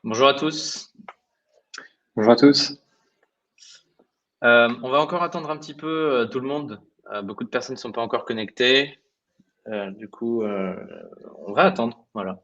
Bonjour à tous. Bonjour à tous. On va encore attendre un petit peu, tout le monde. Beaucoup de personnes ne sont pas encore connectées. Du coup, on va attendre, voilà.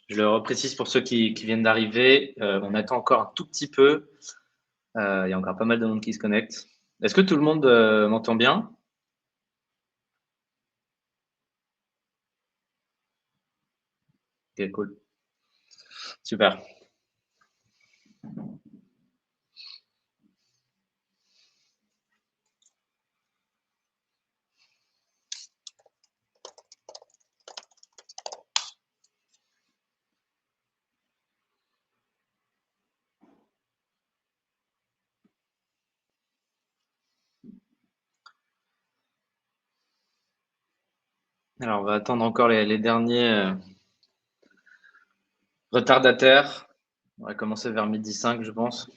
Je le reprécise pour ceux qui viennent d'arriver, on attend encore un tout petit peu. Il y a encore pas mal de monde qui se connecte. Est-ce que tout le monde, m'entend bien? OK, cool. Super. Alors, on va attendre encore les derniers, retardataires. On va commencer vers 12h05, je pense.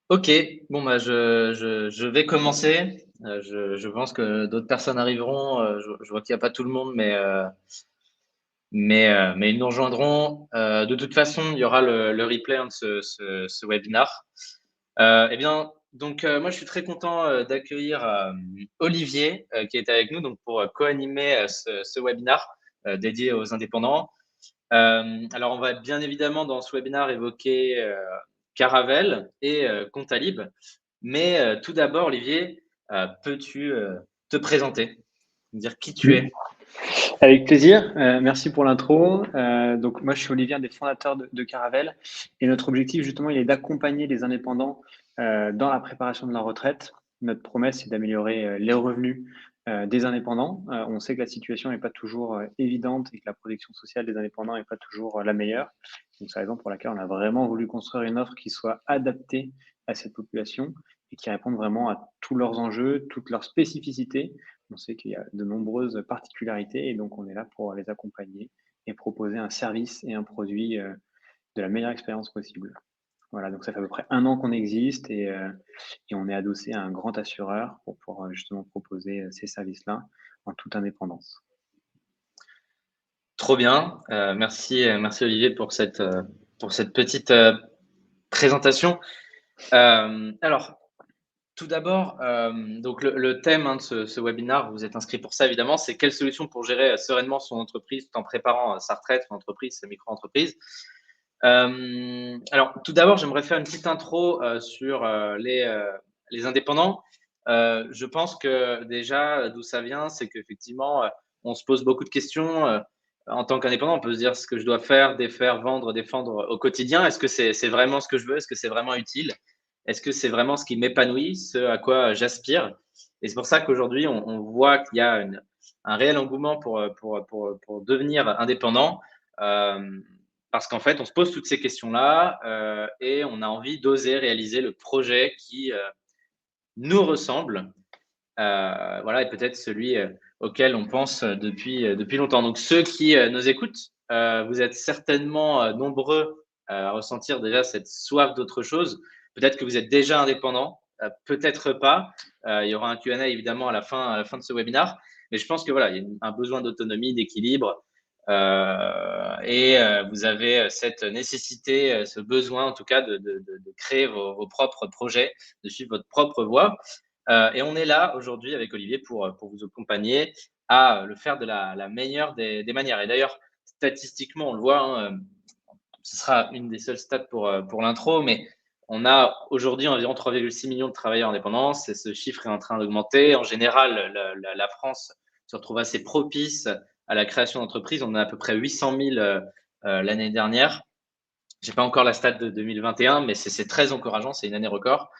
OK, bon, bah, je vais commencer. Je pense que d'autres personnes arriveront. Je vois qu'il n'y a pas tout le monde, mais ils nous rejoindront. De toute façon, il y aura le replay, hein, de ce webinar. Eh bien, donc, moi, je suis très content d'accueillir Olivier, qui est avec nous donc, pour co-animer ce webinar dédié aux indépendants. Alors, on va bien évidemment dans ce webinar évoquer Caravelle et Comptalib. Mais tout d'abord, Olivier, peux-tu te présenter, me dire qui tu Oui, es? avec plaisir. Merci pour l'intro. Donc moi, je suis Olivier, un des fondateurs de Caravelle, et notre objectif justement, il est d'accompagner les indépendants dans la préparation de leur retraite. Notre promesse, c'est d'améliorer les revenus des indépendants. On sait que la situation n'est pas toujours évidente et que la protection sociale des indépendants n'est pas toujours la meilleure. Donc c'est la raison pour laquelle on a vraiment voulu construire une offre qui soit adaptée à cette population et qui réponde vraiment à tous leurs enjeux, toutes leurs spécificités. On sait qu'il y a de nombreuses particularités et donc on est là pour les accompagner et proposer un service et un produit de la meilleure expérience possible. Voilà, donc ça fait à peu près 1 an qu'on existe et on est adossé à un grand assureur pour pouvoir justement proposer ces services-là en toute indépendance. Trop bien. Merci Olivier pour cette petite présentation. Alors, tout d'abord, donc le thème, hein, de ce webinar, vous êtes inscrit pour ça évidemment, c'est quelle solution pour gérer sereinement son entreprise tout en préparant sa retraite, son entreprise, sa micro-entreprise. Alors, tout d'abord, j'aimerais faire une petite intro sur les indépendants. Je pense que déjà, d'où ça vient, c'est qu'effectivement, on se pose beaucoup de questions. En tant qu'indépendant, on peut se dire ce que je dois faire, défaire, vendre, défendre au quotidien. Est-ce que c'est vraiment ce que je veux? Est-ce que c'est vraiment utile? Est-ce que c'est vraiment ce qui m'épanouit, ce à quoi j'aspire? Et c'est pour ça qu'aujourd'hui, on voit qu'il y a un réel engouement pour devenir indépendant. Euh, Parce qu'en fait, on se pose toutes ces questions-là et on a envie d'oser réaliser le projet qui nous ressemble, voilà, et peut-être celui auquel on pense depuis longtemps. Donc, ceux qui nous écoutent, vous êtes certainement nombreux à ressentir déjà cette soif d'autre chose. Peut-être que vous êtes déjà indépendant, peut-être pas. Il y aura un Q&A évidemment à la fin de ce webinaire. Mais je pense que voilà, il y a un besoin d'autonomie, d'équilibre. Et vous avez cette nécessité, ce besoin en tout cas de créer vos propres projets, de suivre votre propre voie. Et on est là aujourd'hui avec Olivier pour vous accompagner à le faire de la meilleure des manières. Et d'ailleurs, statistiquement, on le voit, hein, ce sera une des seules stats pour l'intro, mais on a aujourd'hui environ 3,6 millions de travailleurs indépendants. Ce chiffre est en train d'augmenter. En général, la France se retrouve assez propice à la création d'entreprises. On a à peu près 800 000 l'année dernière. Je n'ai pas encore la stat de 2021, mais c'est très encourageant. C'est une année record.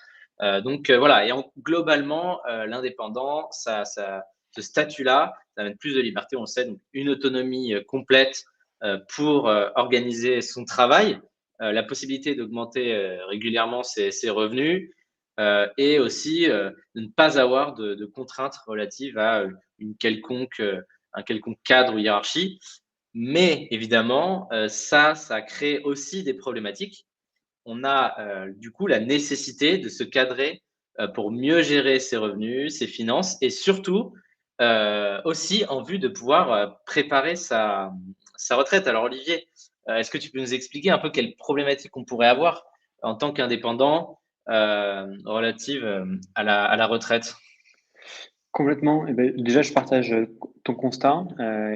Donc voilà, et globalement, l'indépendant, ce statut-là, ça amène plus de liberté, on le sait, donc une autonomie complète pour organiser son travail, la possibilité d'augmenter régulièrement ses revenus et aussi de ne pas avoir de contraintes relatives à un quelconque cadre ou hiérarchie. Mais évidemment, ça crée aussi des problématiques. On a du coup la nécessité de se cadrer pour mieux gérer ses revenus, ses finances et surtout aussi en vue de pouvoir préparer sa retraite. Alors Olivier, est-ce que tu peux nous expliquer un peu quelles problématiques on pourrait avoir en tant qu'indépendant relative à la retraite? Complètement. Eh ben, déjà, je partage ton constat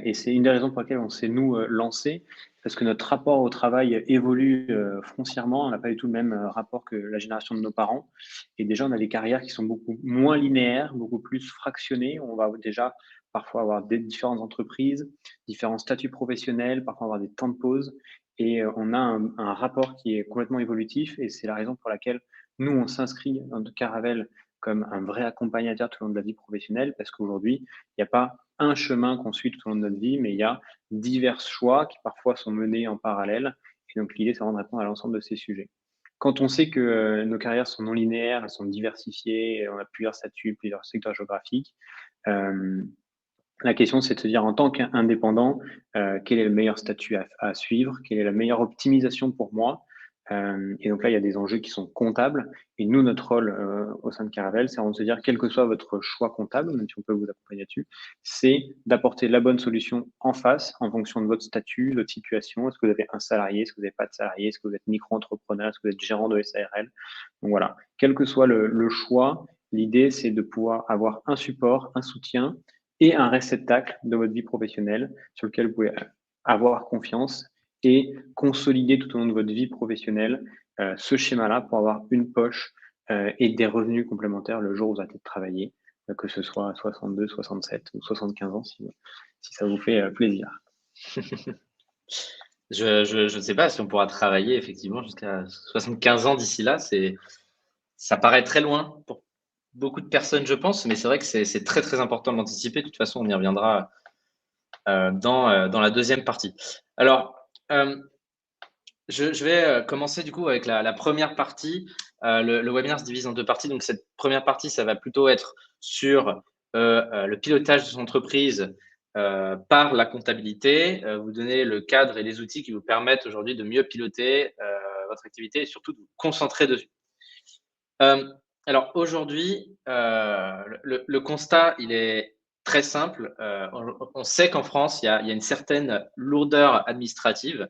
et c'est une des raisons pour lesquelles on s'est, nous, lancés, parce que notre rapport au travail évolue foncièrement. On n'a pas du tout le même rapport que la génération de nos parents. Et déjà, on a des carrières qui sont beaucoup moins linéaires, beaucoup plus fractionnées. On va déjà parfois avoir des différentes entreprises, différents statuts professionnels, parfois avoir des temps de pause. Et on a un rapport qui est complètement évolutif. Et c'est la raison pour laquelle nous, on s'inscrit dans Caravelle comme un vrai accompagnateur tout au long de la vie professionnelle, parce qu'aujourd'hui, il n'y a pas un chemin qu'on suit tout au long de notre vie, mais il y a divers choix qui parfois sont menés en parallèle. Et donc, l'idée, c'est vraiment de répondre à l'ensemble de ces sujets. Quand on sait que nos carrières sont non linéaires, elles sont diversifiées, on a plusieurs statuts, plusieurs secteurs géographiques, euh, la question, c'est de se dire en tant qu'indépendant, quel est le meilleur statut à suivre, quelle est la meilleure optimisation pour moi. Et donc là, il y a des enjeux qui sont comptables. Et nous, notre rôle au sein de Caravelle, c'est de se dire, quel que soit votre choix comptable, même si on peut vous accompagner là-dessus, c'est d'apporter la bonne solution en face, en fonction de votre statut, de votre situation. Est-ce que vous avez un salarié, est-ce que vous n'avez pas de salarié, est-ce que vous êtes micro-entrepreneur, est-ce que vous êtes gérant de SARL. Donc voilà, quel que soit le choix, l'idée, c'est de pouvoir avoir un support, un soutien et un réceptacle de votre vie professionnelle sur lequel vous pouvez avoir confiance et consolider tout au long de votre vie professionnelle ce schéma-là pour avoir une poche et des revenus complémentaires le jour où vous arrêtez de travailler, que ce soit à 62, 67 ou 75 ans, si ça vous fait plaisir. Je ne sais pas si on pourra travailler effectivement jusqu'à 75 ans d'ici là. Ça paraît très loin pour beaucoup de personnes, je pense, mais c'est vrai que c'est très, très important de l'anticiper. De toute façon, on y reviendra dans la deuxième partie. Alors, je vais commencer du coup avec la première partie. Le webinaire se divise en deux parties. Donc, cette première partie, ça va plutôt être sur le pilotage de son entreprise par la comptabilité, vous donner le cadre et les outils qui vous permettent aujourd'hui de mieux piloter votre activité et surtout de vous concentrer dessus. Alors aujourd'hui, le constat, il est très simple. On sait qu'en France, il y a une certaine lourdeur administrative.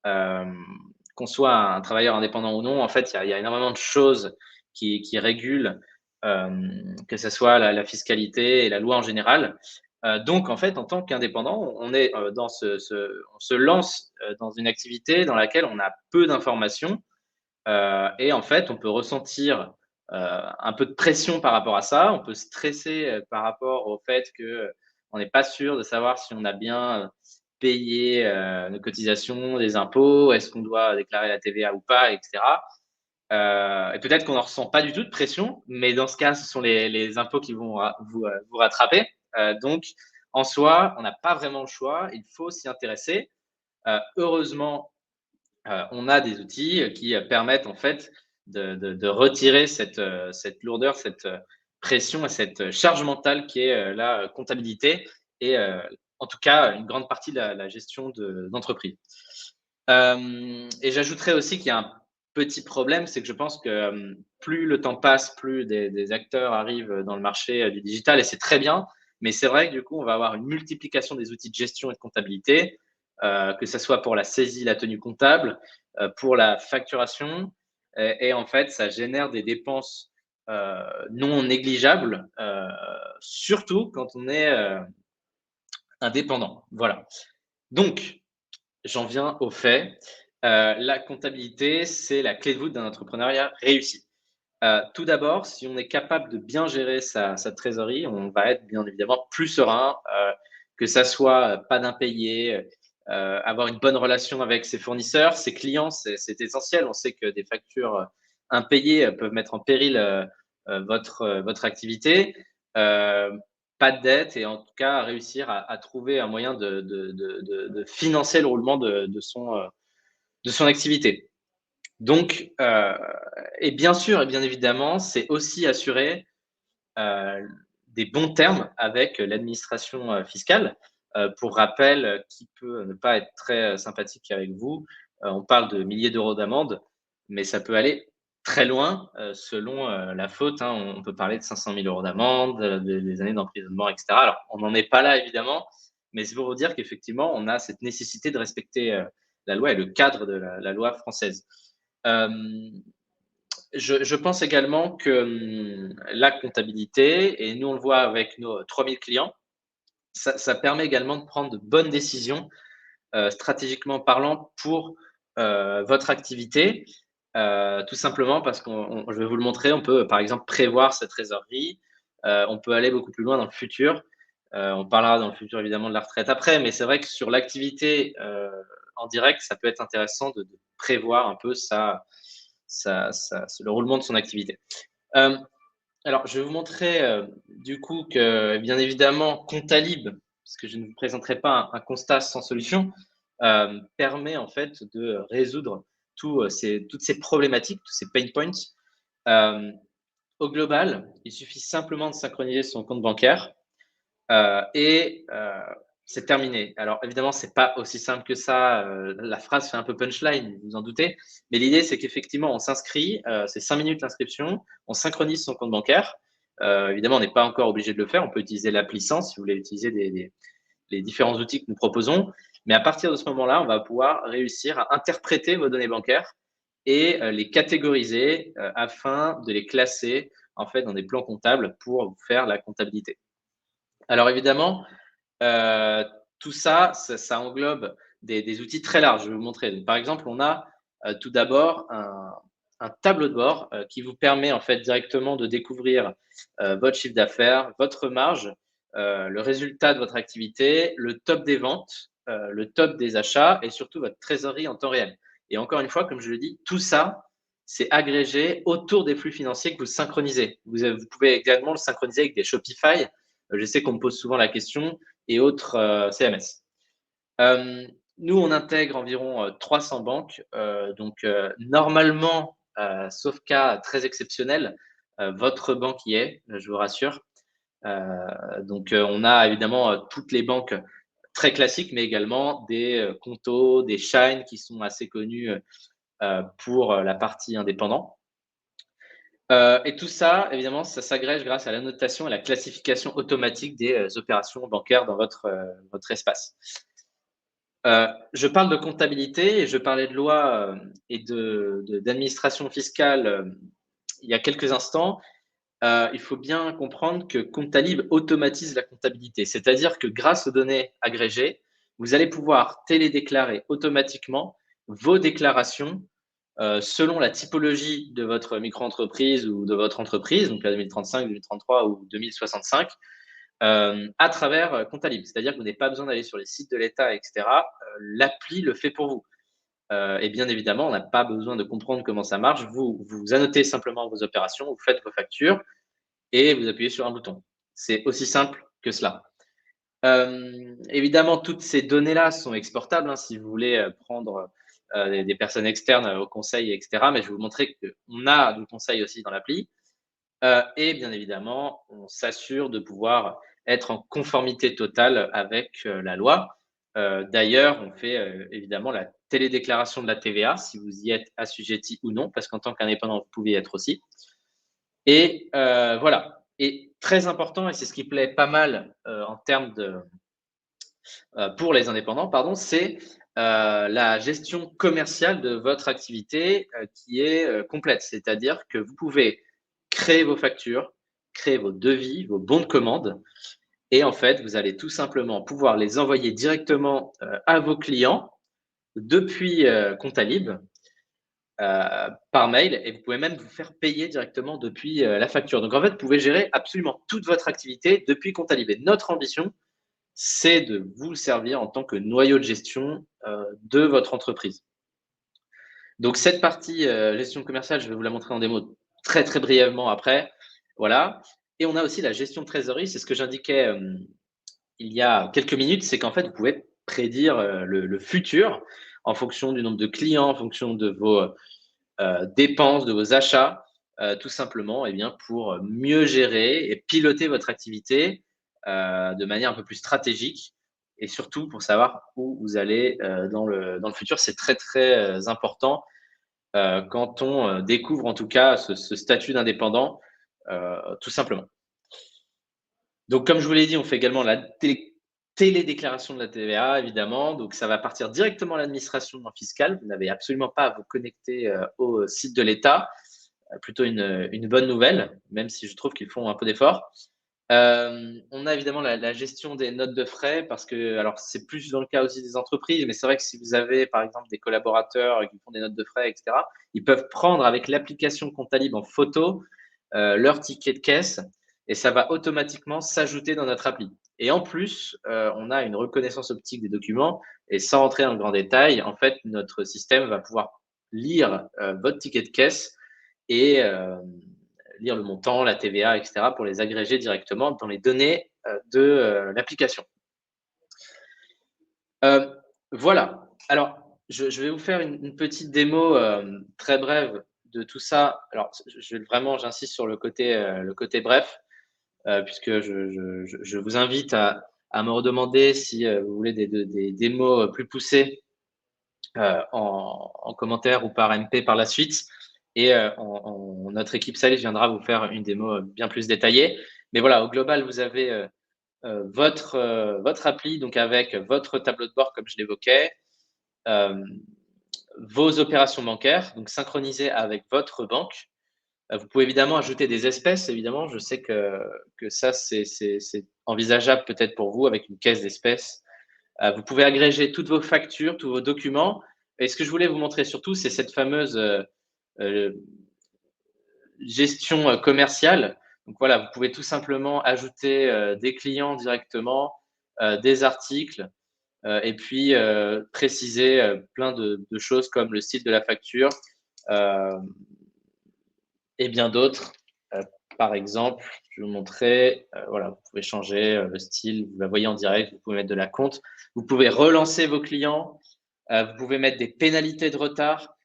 Qu'on soit un travailleur indépendant ou non, en fait, il y a énormément de choses qui régulent, que ce soit la fiscalité et la loi en général. Donc en fait, en tant qu'indépendant, on est on se lance dans une activité dans laquelle on a peu d'informations et en fait, on peut ressentir un peu de pression par rapport à ça. On peut stresser par rapport au fait que on n'est pas sûr de savoir si on a bien payé nos cotisations, les impôts, est-ce qu'on doit déclarer la TVA ou pas, etc. Et peut-être qu'on n'en ressent pas du tout de pression, mais dans ce cas, ce sont les impôts qui vont vous rattraper. Donc, en soi, on n'a pas vraiment le choix. Il faut s'y intéresser. Heureusement, on a des outils qui permettent en fait de retirer cette lourdeur, cette pression et cette charge mentale qui est la comptabilité et en tout cas une grande partie de la gestion d'entreprise. Et j'ajouterais aussi qu'il y a un petit problème, c'est que je pense que plus le temps passe, plus des acteurs arrivent dans le marché du digital, et c'est très bien, mais c'est vrai que du coup, on va avoir une multiplication des outils de gestion et de comptabilité, que ce soit pour la saisie, la tenue comptable, pour la facturation, et en fait, ça génère des dépenses non négligeables, surtout quand on est indépendant. Voilà. Donc, j'en viens au fait. La comptabilité, c'est la clé de voûte d'un entrepreneuriat réussi. Tout d'abord, si on est capable de bien gérer sa trésorerie, on va être bien évidemment plus serein, que ça soit pas d'impayés, avoir une bonne relation avec ses fournisseurs, ses clients, c'est essentiel. On sait que des factures impayées peuvent mettre en péril votre activité. Pas de dette, et en tout cas réussir à trouver un moyen de financer le roulement de son activité. Donc, et bien sûr et bien évidemment, c'est aussi assurer des bons termes avec l'administration fiscale. Pour rappel, qui peut ne pas être très sympathique avec vous, on parle de milliers d'euros d'amende, mais ça peut aller très loin selon la faute, hein. On peut parler de 500 000 euros d'amende, des années d'emprisonnement, etc. Alors, on n'en est pas là, évidemment, mais c'est pour vous dire qu'effectivement, on a cette nécessité de respecter la loi et le cadre de la loi française. Je pense également que la comptabilité, et nous on le voit avec nos 3000 clients, ça permet également de prendre de bonnes décisions, stratégiquement parlant, pour votre activité. Tout simplement parce je vais vous le montrer, on peut par exemple prévoir sa trésorerie, on peut aller beaucoup plus loin dans le futur. On parlera dans le futur évidemment de la retraite après, mais c'est vrai que sur l'activité en direct, ça peut être intéressant de prévoir un peu le roulement de son activité. Alors, je vais vous montrer du coup que, bien évidemment, Comptalib, parce que je ne vous présenterai pas un constat sans solution, permet en fait de résoudre toutes ces problématiques, tous ces pain points. Au global, il suffit simplement de synchroniser son compte bancaire et c'est terminé. Alors évidemment, c'est pas aussi simple que ça. La phrase fait un peu punchline, vous vous en doutez. Mais l'idée, c'est qu'effectivement, on s'inscrit, c'est 5 minutes l'inscription, on synchronise son compte bancaire. Évidemment, on n'est pas encore obligé de le faire. On peut utiliser l'appli Sens si vous voulez utiliser les différents outils que nous proposons. Mais à partir de ce moment-là, on va pouvoir réussir à interpréter vos données bancaires et les catégoriser afin de les classer en fait dans des plans comptables pour vous faire la comptabilité. Alors évidemment, tout ça englobe des outils très larges. Je vais vous montrer. Donc, par exemple, on a tout d'abord un tableau de bord qui vous permet en fait directement de découvrir votre chiffre d'affaires, votre marge, le résultat de votre activité, le top des ventes, le top des achats et surtout votre trésorerie en temps réel. Et encore une fois, comme je le dis, tout ça, c'est agrégé autour des flux financiers que vous synchronisez. Vous pouvez également le synchroniser avec des Shopify. Je sais qu'on me pose souvent la question, et autres CMS. Nous, on intègre environ 300 banques. Donc, normalement, sauf cas très exceptionnel, votre banque y est, je vous rassure. Donc, on a évidemment toutes les banques très classiques, mais également des Conto, des Shine qui sont assez connus pour la partie indépendant. Et tout ça, évidemment, ça s'agrège grâce à l'annotation et la classification automatique des opérations bancaires dans votre espace. Je parle de comptabilité et je parlais de loi et d'administration fiscale il y a quelques instants. Il faut bien comprendre que Comptalib automatise la comptabilité, c'est-à-dire que grâce aux données agrégées, vous allez pouvoir télédéclarer automatiquement vos déclarations selon la typologie de votre micro-entreprise ou de votre entreprise, donc la 2035, 2033 ou 2065, à travers Comptalib. C'est-à-dire que vous n'avez pas besoin d'aller sur les sites de l'État, etc. L'appli le fait pour vous. Et bien évidemment, on n'a pas besoin de comprendre comment ça marche. Vous annotez simplement vos opérations, vous faites vos factures et vous appuyez sur un bouton. C'est aussi simple que cela. Évidemment, toutes ces données-là sont exportables si vous voulez prendre des personnes externes au conseil, etc. Mais je vais vous montrer qu'on a du conseil aussi dans l'appli. Et bien évidemment, on s'assure de pouvoir être en conformité totale avec la loi. D'ailleurs, on fait évidemment la télédéclaration de la TVA, si vous y êtes assujetti ou non, parce qu'en tant qu'indépendant, vous pouvez y être aussi. Et voilà. Et très important, et c'est ce qui plaît pas mal en termes de pour les indépendants, pardon, c'est la gestion commerciale de votre activité qui est complète. C'est-à-dire que vous pouvez créer vos factures, créer vos devis, vos bons de commande, et en fait, vous allez tout simplement pouvoir les envoyer directement à vos clients depuis Comptalib par mail, et vous pouvez même vous faire payer directement depuis la facture. Donc en fait, vous pouvez gérer absolument toute votre activité depuis Comptalib. Et notre ambition, c'est de vous servir en tant que noyau de gestion de votre entreprise. Donc cette partie gestion commerciale, je vais vous la montrer en démo très très brièvement après. Voilà. Et on a aussi la gestion de trésorerie, c'est ce que j'indiquais il y a quelques minutes, c'est qu'en fait, vous pouvez prédire le futur en fonction du nombre de clients, en fonction de vos dépenses, de vos achats, tout simplement eh bien, pour mieux gérer et piloter votre activité de manière un peu plus stratégique et surtout pour savoir où vous allez dans le futur. C'est très, très important quand on découvre en tout cas ce statut d'indépendant, tout simplement. Donc, comme je vous l'ai dit, on fait également la télédéclaration de la TVA, évidemment. Donc, ça va partir directement à l'administration fiscale. Vous n'avez absolument pas à vous connecter au site de l'État. Plutôt une bonne nouvelle, même si je trouve qu'ils font un peu d'efforts. On a évidemment la gestion des notes de frais parce que, alors c'est plus dans le cas aussi des entreprises, mais c'est vrai que si vous avez par exemple des collaborateurs qui font des notes de frais, etc., ils peuvent prendre avec l'application Comptalib en photo leur ticket de caisse et ça va automatiquement s'ajouter dans notre appli. Et en plus, on a une reconnaissance optique des documents et sans rentrer dans le grand détail, en fait, notre système va pouvoir lire votre ticket de caisse et lire le montant, la TVA, etc., pour les agréger directement dans les données de l'application. Voilà. Alors, je vais vous faire une petite démo très brève de tout ça. Alors, vraiment, j'insiste sur le côté bref, puisque je vous invite à me redemander si vous voulez des démos plus poussées en commentaire ou par MP par la suite. Et notre équipe sales viendra vous faire une démo bien plus détaillée. Mais voilà, au global, vous avez votre appli, donc avec votre tableau de bord, comme je l'évoquais, vos opérations bancaires, donc synchronisées avec votre banque. Vous pouvez évidemment ajouter des espèces, évidemment. Je sais que ça, c'est envisageable peut-être pour vous avec une caisse d'espèces. Vous pouvez agréger toutes vos factures, tous vos documents. Et ce que je voulais vous montrer surtout, c'est cette fameuse gestion commerciale. Donc voilà, vous pouvez tout simplement ajouter des clients directement, des articles, et puis préciser plein de choses comme le style de la facture et bien d'autres. Par exemple, je vais vous montrer, voilà, vous pouvez changer le style, vous la voyez en direct, vous pouvez mettre de la compte, vous pouvez relancer vos clients, vous pouvez mettre des pénalités de retard,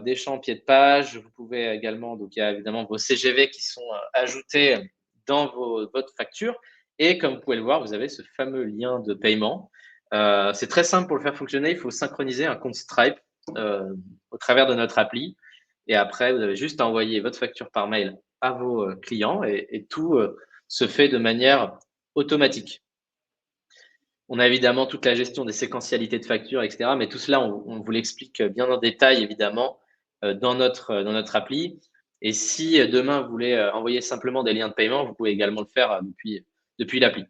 des champs pied de page, vous pouvez également, donc il y a évidemment vos CGV qui sont ajoutés dans votre facture, et comme vous pouvez le voir, vous avez ce fameux lien de paiement. C'est très simple pour le faire fonctionner, il faut synchroniser un compte Stripe au travers de notre appli, et après, vous avez juste à envoyer votre facture par mail à vos clients et tout se fait de manière automatique. On a évidemment toute la gestion des séquentialités de factures, etc. Mais tout cela, on vous l'explique bien en détail, évidemment, dans notre appli. Et si demain, vous voulez envoyer simplement des liens de paiement, vous pouvez également le faire depuis l'appli.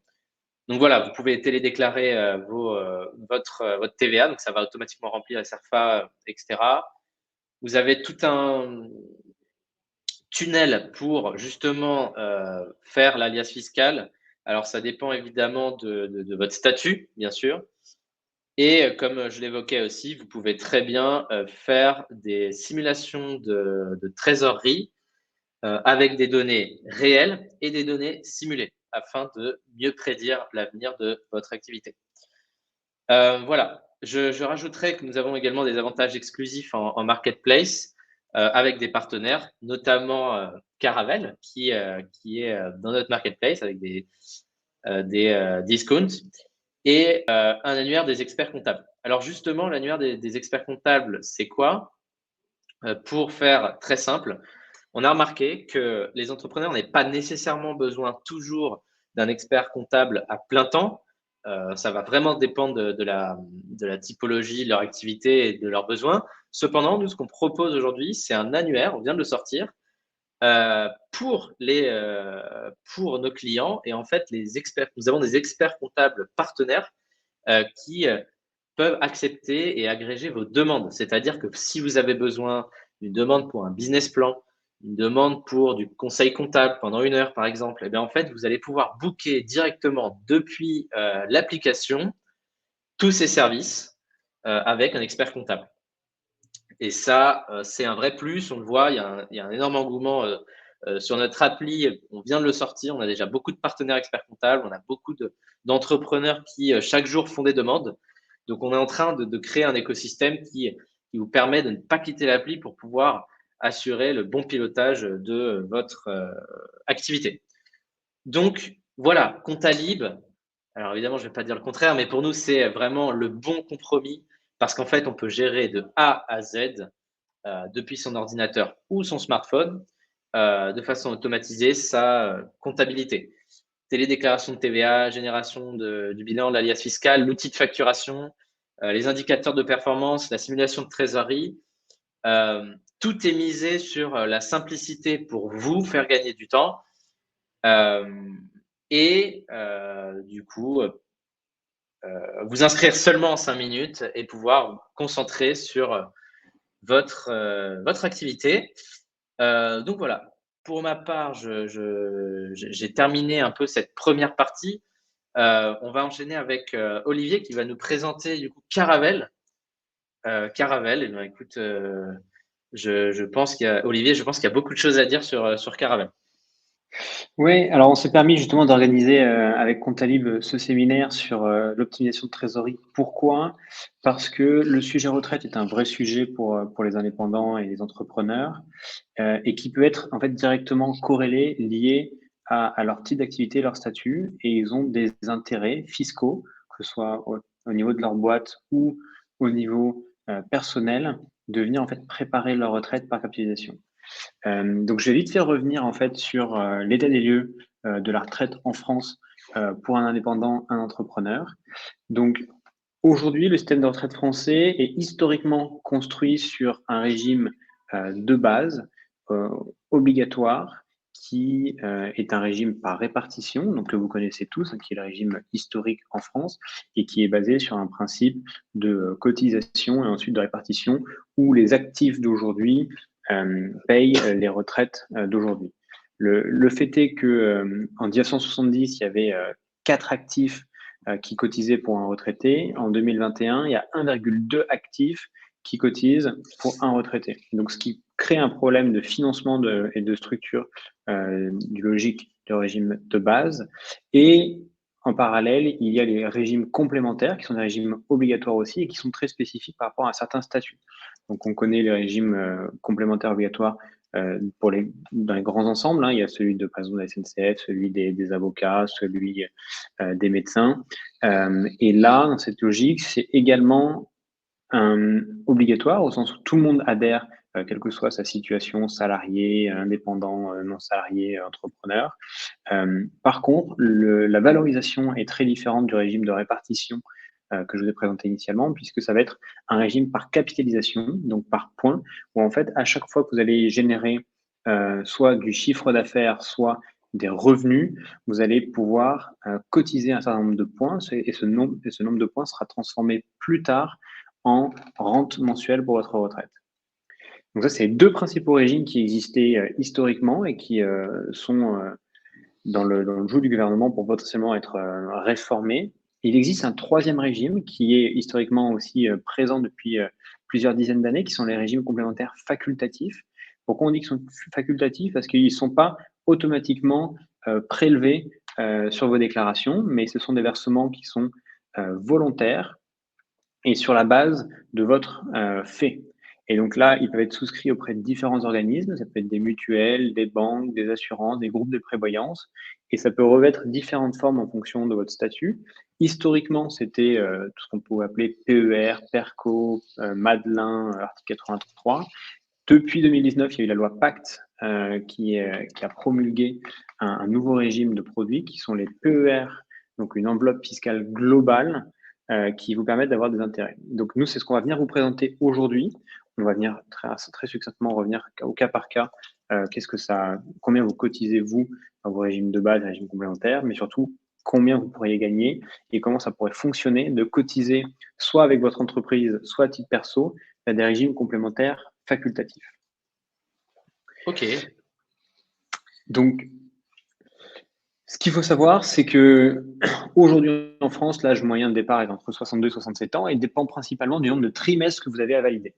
Donc voilà, vous pouvez télédéclarer votre TVA, donc ça va automatiquement remplir la CERFA, etc. Vous avez tout un tunnel pour justement faire l'alias fiscal. Alors, ça dépend évidemment de votre statut, bien sûr. Et comme je l'évoquais aussi, vous pouvez très bien faire des simulations de trésorerie avec des données réelles et des données simulées afin de mieux prédire l'avenir de votre activité. Voilà, je rajouterais que nous avons également des avantages exclusifs en marketplace avec des partenaires, notamment Caravelle, qui est dans notre marketplace avec des discounts et un annuaire des experts comptables. Alors justement, l'annuaire des experts comptables, c'est quoi? Pour faire très simple, on a remarqué que les entrepreneurs n'avaient pas nécessairement besoin toujours d'un expert comptable à plein temps. Ça va vraiment dépendre de la typologie, de leur activité et de leurs besoins. Cependant, nous, ce qu'on propose aujourd'hui, c'est un annuaire, on vient de le sortir, pour nos clients. Et en fait, nous avons des experts comptables partenaires qui peuvent accepter et agréger vos demandes. C'est-à-dire que si vous avez besoin d'une demande pour un business plan, une demande pour du conseil comptable pendant 1 heure, par exemple, et bien en fait, vous allez pouvoir booker directement depuis l'application tous ces services avec un expert comptable. Et ça, c'est un vrai plus. On le voit, il y a un énorme engouement sur notre appli. On vient de le sortir. On a déjà beaucoup de partenaires experts comptables. On a beaucoup d'entrepreneurs qui, chaque jour, font des demandes. Donc, on est en train de créer un écosystème qui vous permet de ne pas quitter l'appli pour pouvoir assurer le bon pilotage de votre activité. Donc, voilà, Comptalib. Alors, évidemment, je ne vais pas dire le contraire, mais pour nous, c'est vraiment le bon compromis parce qu'en fait, on peut gérer de A à Z depuis son ordinateur ou son smartphone de façon automatisée sa comptabilité. Télédéclaration de TVA, génération du bilan, de l'alias fiscal, l'outil de facturation, les indicateurs de performance, la simulation de trésorerie. Tout est misé sur la simplicité pour vous faire gagner du temps et du coup vous inscrire seulement en 5 minutes et pouvoir vous concentrer sur votre activité. Donc voilà, pour ma part, j'ai terminé un peu cette première partie. On va enchaîner avec Olivier qui va nous présenter du coup Caravelle. Caravelle, eh bien, écoute, je pense Olivier, je pense qu'il y a beaucoup de choses à dire sur Caravelle. Oui, alors on s'est permis justement d'organiser avec Comptalib ce séminaire sur l'optimisation de trésorerie. Pourquoi? Parce que le sujet retraite est un vrai sujet pour les indépendants et les entrepreneurs et qui peut être en fait directement corrélé, lié à leur type d'activité, leur statut, et ils ont des intérêts fiscaux, que ce soit au niveau de leur boîte ou au niveau personnel, de venir en fait préparer leur retraite par capitalisation. Donc je vais vite faire revenir en fait sur l'état des lieux de la retraite en France pour un indépendant, un entrepreneur. Donc aujourd'hui, le système de retraite français est historiquement construit sur un régime de base euh, obligatoire qui est un régime par répartition, donc que vous connaissez tous, hein, qui est le régime historique en France et qui est basé sur un principe de cotisation et ensuite de répartition où les actifs d'aujourd'hui payent les retraites d'aujourd'hui. Le fait est que en 1970, il y avait 4 actifs qui cotisaient pour un retraité. En 2021, il y a 1,2 actifs qui cotisent pour un retraité. Donc, ce qui crée un problème de financement et de structure du logique du régime de base. Et en parallèle, il y a les régimes complémentaires qui sont des régimes obligatoires aussi et qui sont très spécifiques par rapport à certains statuts. Donc, on connaît les régimes complémentaires obligatoires dans les grands ensembles. Hein. Il y a celui de, par exemple, de la SNCF, celui des avocats, celui des médecins. Et là, dans cette logique, c'est également obligatoire au sens où tout le monde adhère, quelle que soit sa situation, salarié, indépendant, non salarié, entrepreneur. Par contre, la valorisation est très différente du régime de répartition que je vous ai présenté initialement, puisque ça va être un régime par capitalisation, donc par points, où en fait, à chaque fois que vous allez générer soit du chiffre d'affaires, soit des revenus, vous allez pouvoir cotiser un certain nombre de points, et ce nombre de points sera transformé plus tard en rente mensuelle pour votre retraite. Donc ça, c'est les 2 principaux régimes qui existaient historiquement et qui sont dans le joug du gouvernement pour potentiellement être réformés. Il existe un 3e régime qui est historiquement aussi présent depuis plusieurs dizaines d'années, qui sont les régimes complémentaires facultatifs. Pourquoi on dit qu'ils sont facultatifs? Parce qu'ils ne sont pas automatiquement prélevés sur vos déclarations, mais ce sont des versements qui sont volontaires et sur la base de votre fait. Et donc là, ils peuvent être souscrits auprès de différents organismes. Ça peut être des mutuelles, des banques, des assurances, des groupes de prévoyance. Et ça peut revêtre différentes formes en fonction de votre statut. Historiquement, c'était tout ce qu'on peut appeler PER, PERCO, Madelin, article 83. Depuis 2019, il y a eu la loi Pacte qui a promulgué un nouveau régime de produits qui sont les PER, donc une enveloppe fiscale globale qui vous permettent d'avoir des intérêts. Donc nous, c'est ce qu'on va venir vous présenter aujourd'hui. On va venir très succinctement revenir au cas par cas. Combien vous cotisez vous dans vos régimes de base, régimes complémentaires, mais surtout combien vous pourriez gagner et comment ça pourrait fonctionner de cotiser soit avec votre entreprise, soit à titre perso, à des régimes complémentaires facultatifs. Ok. Donc, ce qu'il faut savoir, c'est que aujourd'hui en France, l'âge moyen de départ est entre 62 et 67 ans et dépend principalement du nombre de trimestres que vous avez à valider.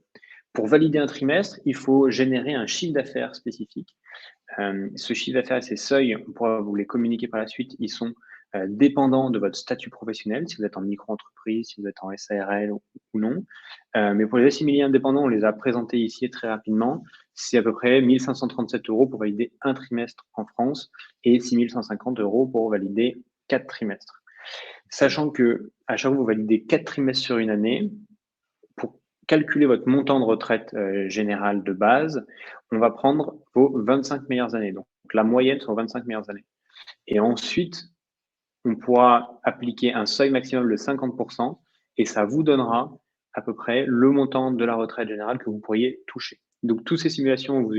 Pour valider un trimestre, il faut générer un chiffre d'affaires spécifique. Ce chiffre d'affaires et ces seuils, on pourra vous les communiquer par la suite, ils sont dépendants de votre statut professionnel, si vous êtes en micro-entreprise, si vous êtes en SARL ou non. Mais pour les assimilés indépendants, on les a présentés ici très rapidement. C'est à peu près 1 537 € pour valider un trimestre en France et 6 150 € pour valider 4 trimestres. Sachant que à chaque fois que vous validez 4 trimestres sur une année, pour calculer votre montant de retraite générale de base, on va prendre vos 25 meilleures années. Donc la moyenne sur 25 meilleures années. Et ensuite, on pourra appliquer un seuil maximum de 50% et ça vous donnera à peu près le montant de la retraite générale que vous pourriez toucher. Donc, toutes ces simulations, vous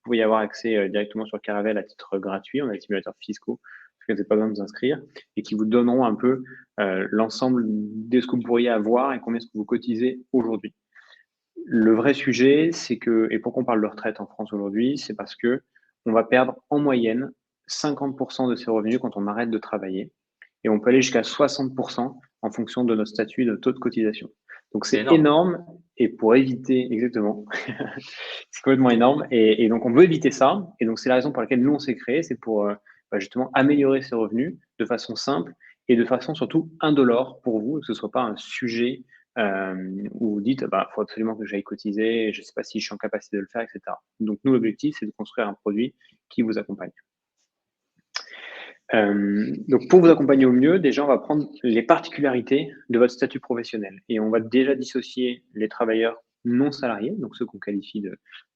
pouvez y avoir accès directement sur Caravel à titre gratuit. On a des simulateurs fiscaux, vous n'avez pas besoin de vous inscrire, et qui vous donneront un peu l'ensemble de ce que vous pourriez avoir et combien est-ce que vous cotisez aujourd'hui. Le vrai sujet, c'est que, et pourquoi on parle de retraite en France aujourd'hui, c'est parce que on va perdre en moyenne 50% de ses revenus quand on arrête de travailler et on peut aller jusqu'à 60% en fonction de notre statut et de notre taux de cotisation. Donc c'est énorme et pour éviter, exactement, c'est complètement énorme et donc on veut éviter ça et donc c'est la raison pour laquelle nous on s'est créé, c'est pour justement améliorer ses revenus de façon simple et de façon surtout indolore pour vous, que ce ne soit pas un sujet où vous dites, bah, faut absolument que j'aille cotiser, je ne sais pas si je suis en capacité de le faire, etc. Donc nous l'objectif c'est de construire un produit qui vous accompagne. Donc pour vous accompagner au mieux, déjà on va prendre les particularités de votre statut professionnel et on va déjà dissocier les travailleurs non salariés, donc ceux qu'on qualifie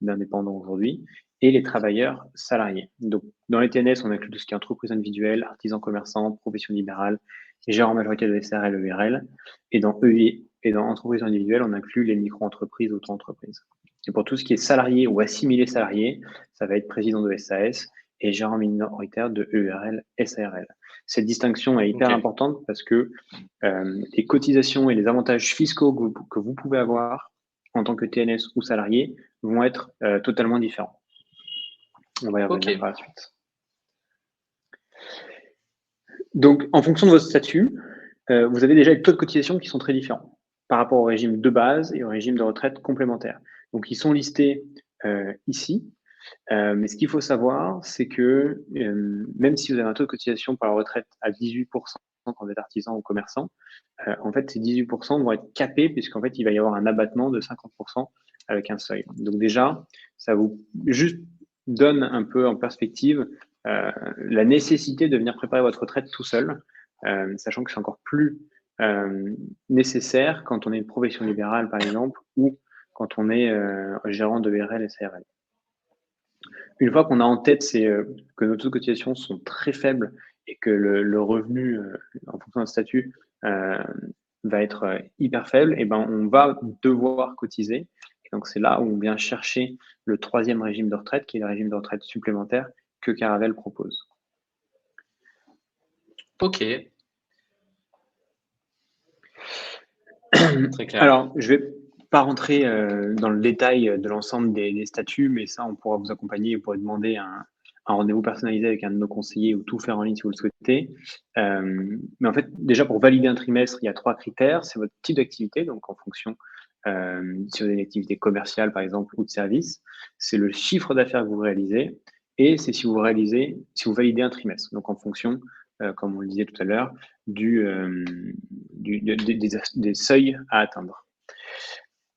d'indépendants aujourd'hui, et les travailleurs salariés. Donc dans les TNS, on inclut tout ce qui est entreprise individuelle, artisan commerçant, profession libérale, et gérant majoritaire de SARL, EURL, et dans EI et dans entreprise individuelle, on inclut les micro-entreprises, auto-entreprises. Et pour tout ce qui est salarié ou assimilé salarié, ça va être président de SAS, et gérant minoritaire de EURL, SARL. Cette distinction est hyper importante parce que les cotisations et les avantages fiscaux que vous pouvez avoir en tant que TNS ou salarié vont être totalement différents. On va y revenir par la suite. Donc, en fonction de votre statut, vous avez déjà les taux de cotisation qui sont très différents par rapport au régime de base et au régime de retraite complémentaire. Donc, ils sont listés ici. Mais ce qu'il faut savoir, c'est que même si vous avez un taux de cotisation pour la retraite à 18% quand vous êtes artisan ou commerçant, en fait, ces 18% vont être capés puisqu'en fait, il va y avoir un abattement de 50% avec un seuil. Donc déjà, ça vous juste donne un peu en perspective la nécessité de venir préparer votre retraite tout seul, sachant que c'est encore plus nécessaire quand on est une profession libérale, par exemple, ou quand on est gérant de VRL et SARL. Une fois qu'on a en tête que nos taux de cotisation sont très faibles et que le revenu, en fonction d'un statut, va être hyper faible, et ben on va devoir cotiser. Et donc c'est là où on vient chercher le troisième régime de retraite, qui est le régime de retraite supplémentaire que Caravel propose. Ok. Très clair. Alors, je vais pas rentrer dans le détail de l'ensemble des statuts, mais ça, on pourra vous accompagner, vous pourrez demander un rendez-vous personnalisé avec un de nos conseillers ou tout faire en ligne si vous le souhaitez. Mais en fait, déjà, pour valider un trimestre, il y a 3 critères. C'est votre type d'activité, donc en fonction si vous avez une activité commerciale, par exemple, ou de service. C'est le chiffre d'affaires que vous réalisez et c'est si vous validez un trimestre. Donc, en fonction, comme on le disait tout à l'heure, des seuils à atteindre.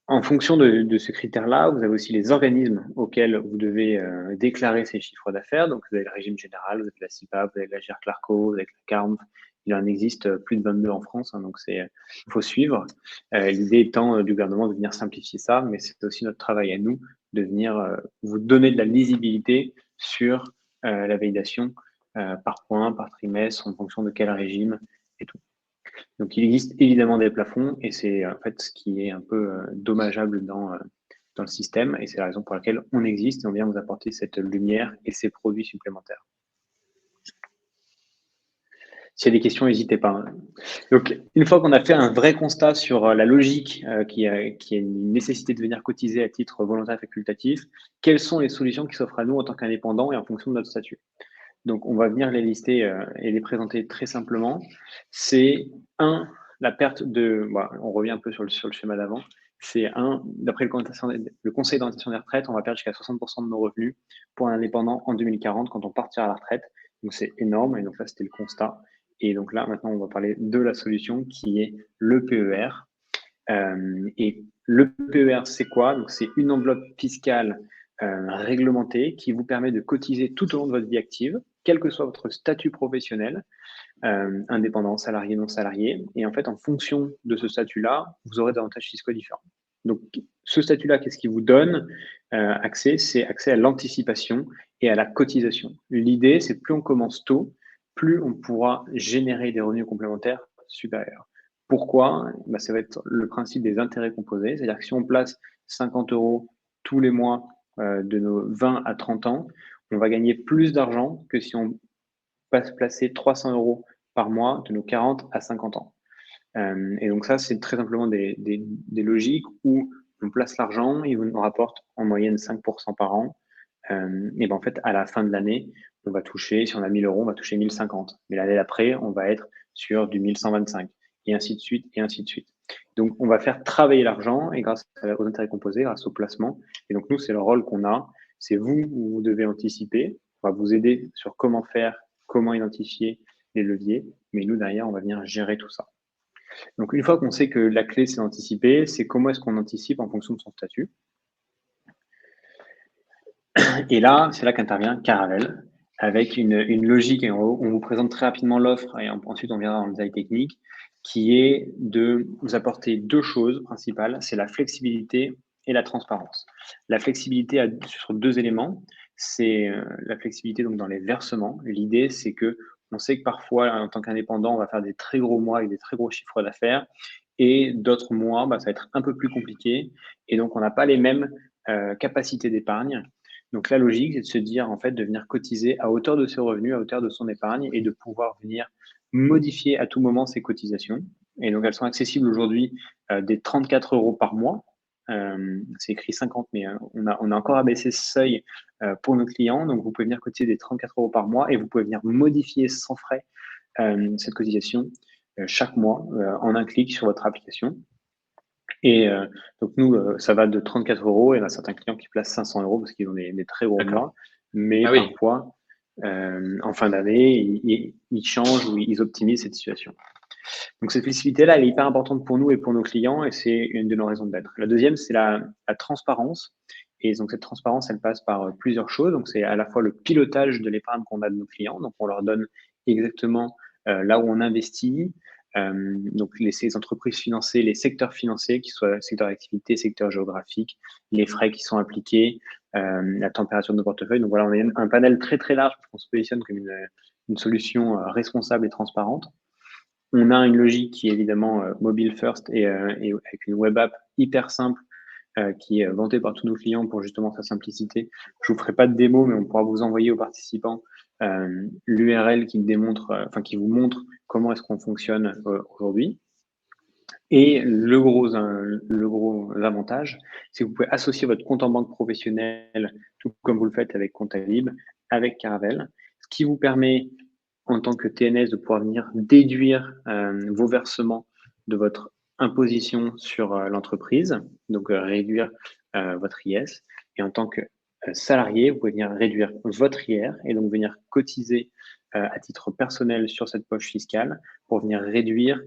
En fonction de ce critère-là, vous avez aussi les organismes auxquels vous devez déclarer ces chiffres d'affaires. Donc, vous avez le régime général, vous avez la CIPA, vous avez la GER-Clarco, vous avez la CARMF. Il en existe plus de 22 en France, hein, donc il faut suivre. L'idée étant du gouvernement de venir simplifier ça, mais c'est aussi notre travail à nous de venir vous donner de la lisibilité sur la validation par point, par trimestre, en fonction de quel régime et tout. Donc, il existe évidemment des plafonds et c'est en fait ce qui est un peu dommageable dans le système et c'est la raison pour laquelle on existe et on vient vous apporter cette lumière et ces produits supplémentaires. S'il y a des questions, n'hésitez pas, hein. Donc, une fois qu'on a fait un vrai constat sur la logique qui est une nécessité de venir cotiser à titre volontaire facultatif, quelles sont les solutions qui s'offrent à nous en tant qu'indépendants et en fonction de notre statut? Donc, on va venir les lister et les présenter très simplement. C'est la perte de, on revient un peu sur le schéma d'avant. C'est d'après le Conseil d'orientation des retraites, on va perdre jusqu'à 60% de nos revenus pour un indépendant en 2040 quand on partira à la retraite. Donc, c'est énorme. Et donc là, c'était le constat. Et donc là, maintenant, on va parler de la solution qui est le PER. Et le PER, c'est quoi? Donc, c'est une enveloppe fiscale réglementée qui vous permet de cotiser tout au long de votre vie active, quel que soit votre statut professionnel, indépendant, salarié, non salarié. Et en fait, en fonction de ce statut-là, vous aurez des avantages fiscaux différents. Donc, ce statut-là, qu'est-ce qui vous donne accès? C'est accès à l'anticipation et à la cotisation. L'idée, c'est plus on commence tôt, plus on pourra générer des revenus complémentaires supérieurs. Pourquoi? Ça va être le principe des intérêts composés, c'est-à-dire que si on place 50 € tous les mois de nos 20 à 30 ans, on va gagner plus d'argent que si on placer 300 € par mois de nos 40 à 50 ans. Et donc ça, c'est très simplement des logiques où on place l'argent, il nous rapporte en moyenne 5% par an. Et en fait, à la fin de l'année, on va toucher, si on a 1000 €, on va toucher 1050. Mais l'année d'après, on va être sur du 1125, et ainsi de suite, et ainsi de suite. Donc, on va faire travailler l'argent et grâce aux intérêts composés, grâce au placement. Et donc, nous, c'est le rôle qu'on a. C'est vous, vous devez anticiper. On va vous aider sur comment faire, comment identifier les leviers. Mais nous, derrière, on va venir gérer tout ça. Donc, une fois qu'on sait que la clé, c'est d'anticiper, c'est comment est-ce qu'on anticipe en fonction de son statut. Et là, c'est là qu'intervient Caravelle, avec une logique, et on vous présente très rapidement l'offre, et ensuite on viendra dans le détail technique, qui est de vous apporter deux choses principales, c'est la flexibilité et la transparence. La flexibilité sur deux éléments, c'est la flexibilité donc dans les versements. L'idée, c'est que on sait que parfois, en tant qu'indépendant, on va faire des très gros mois avec des très gros chiffres d'affaires, et d'autres mois, ça va être un peu plus compliqué, et donc on n'a pas les mêmes capacités d'épargne. Donc la logique, c'est de se dire, en fait, de venir cotiser à hauteur de ses revenus, à hauteur de son épargne et de pouvoir venir modifier à tout moment ses cotisations. Et donc elles sont accessibles aujourd'hui des 34 € par mois. C'est écrit 50, mais on a encore abaissé ce seuil pour nos clients. Donc vous pouvez venir cotiser des 34 € par mois et vous pouvez venir modifier sans frais cette cotisation chaque mois en un clic sur votre application. Et donc nous, ça va de 34 € et on a certains clients qui placent 500 € parce qu'ils ont des très gros mois. Mais oui. parfois, en fin d'année, ils changent ou ils optimisent cette situation. Donc cette flexibilité-là, elle est hyper importante pour nous et pour nos clients et c'est une de nos raisons d'être. La deuxième, c'est la transparence. Et donc cette transparence, elle passe par plusieurs choses. Donc c'est à la fois le pilotage de l'épargne qu'on a de nos clients. Donc on leur donne exactement là où on investit, donc ces entreprises financées, les secteurs financés, qui soient secteur d'activité, secteur géographique, les frais qui sont appliqués, la température de nos portefeuilles. Donc voilà, on a un panel très très large parce qu'on se positionne comme une solution responsable et transparente. On a une logique qui est évidemment mobile first et avec une web app hyper simple qui est vantée par tous nos clients pour justement sa simplicité. Je vous ferai pas de démo, mais on pourra vous envoyer aux participants l'URL qui qui vous montre comment est-ce qu'on fonctionne aujourd'hui. Et le gros avantage, c'est que vous pouvez associer votre compte en banque professionnel, tout comme vous le faites avec Comptalib, avec Caravelle, ce qui vous permet, en tant que TNS, de pouvoir venir déduire vos versements de votre imposition sur l'entreprise, donc réduire votre IS. Et en tant que salarié, vous pouvez venir réduire votre IR et donc venir cotiser à titre personnel sur cette poche fiscale pour venir réduire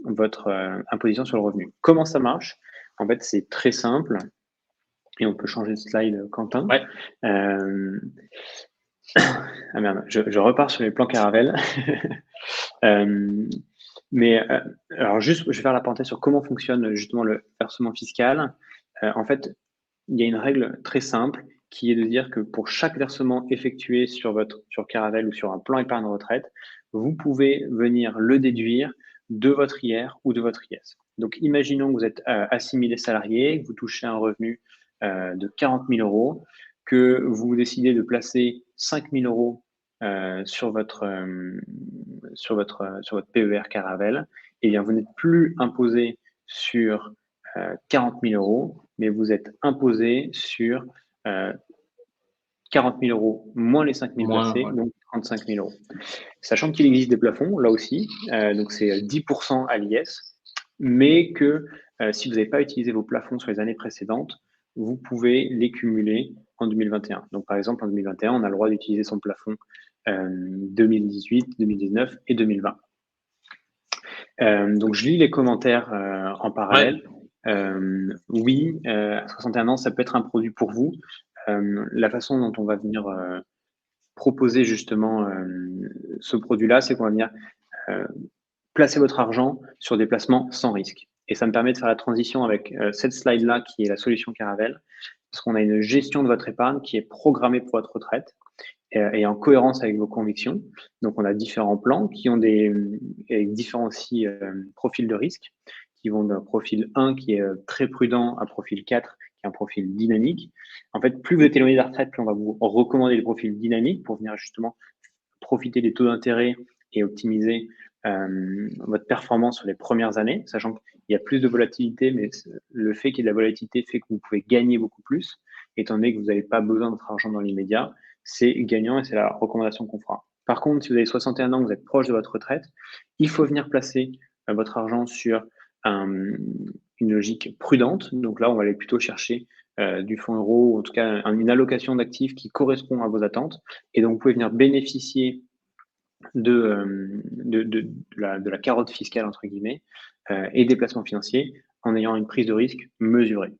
votre imposition sur le revenu. Comment ça marche? En fait, c'est très simple et on peut changer de slide, Quentin. Ouais. Ah merde, je repars sur les plans Caravelle. Alors juste, je vais faire la parenthèse sur comment fonctionne justement le versement fiscal. En fait, il y a une règle très simple qui est de dire que pour chaque versement effectué sur Caravelle ou sur un plan épargne retraite, vous pouvez venir le déduire de votre IR ou de votre IS. Donc, imaginons que vous êtes assimilé salarié, que vous touchez un revenu de 40 000 euros, que vous décidez de placer 5 000 euros sur votre PER Caravelle, et bien vous n'êtes plus imposé sur 40 000 euros, mais vous êtes imposé sur 40 000 euros moins les 5 000 placés, Ouais. donc 35 000 euros. Sachant qu'il existe des plafonds, là aussi, donc c'est 10% à l'IS, mais que si vous n'avez pas utilisé vos plafonds sur les années précédentes, vous pouvez les cumuler en 2021. Donc par exemple, en 2021, on a le droit d'utiliser son plafond 2018, 2019 et 2020. Donc je lis les commentaires en parallèle. Oui, à 61 ans, ça peut être un produit pour vous. La façon dont on va venir proposer justement ce produit-là, c'est qu'on va venir placer votre argent sur des placements sans risque. Et ça me permet de faire la transition avec cette slide-là qui est la solution Caravelle, parce qu'on a une gestion de votre épargne qui est programmée pour votre retraite et en cohérence avec vos convictions. Donc, on a différents plans qui ont différents aussi profils de risque, qui vont d'un profil 1 qui est très prudent à profil 4 qui est un profil dynamique. En fait, plus vous êtes éloigné de la retraite, plus on va vous recommander les profils dynamiques pour venir justement profiter des taux d'intérêt et optimiser votre performance sur les premières années, sachant qu'il y a plus de volatilité, mais le fait qu'il y ait de la volatilité fait que vous pouvez gagner beaucoup plus, étant donné que vous n'avez pas besoin de votre argent dans l'immédiat. C'est gagnant et c'est la recommandation qu'on fera. Par contre, si vous avez 61 ans, que vous êtes proche de votre retraite, il faut venir placer votre argent sur une logique prudente. Donc là, on va aller plutôt chercher du fonds euro, ou en tout cas une allocation d'actifs qui correspond à vos attentes. Et donc, vous pouvez venir bénéficier de la carotte fiscale, entre guillemets, et des placements financiers en ayant une prise de risque mesurée.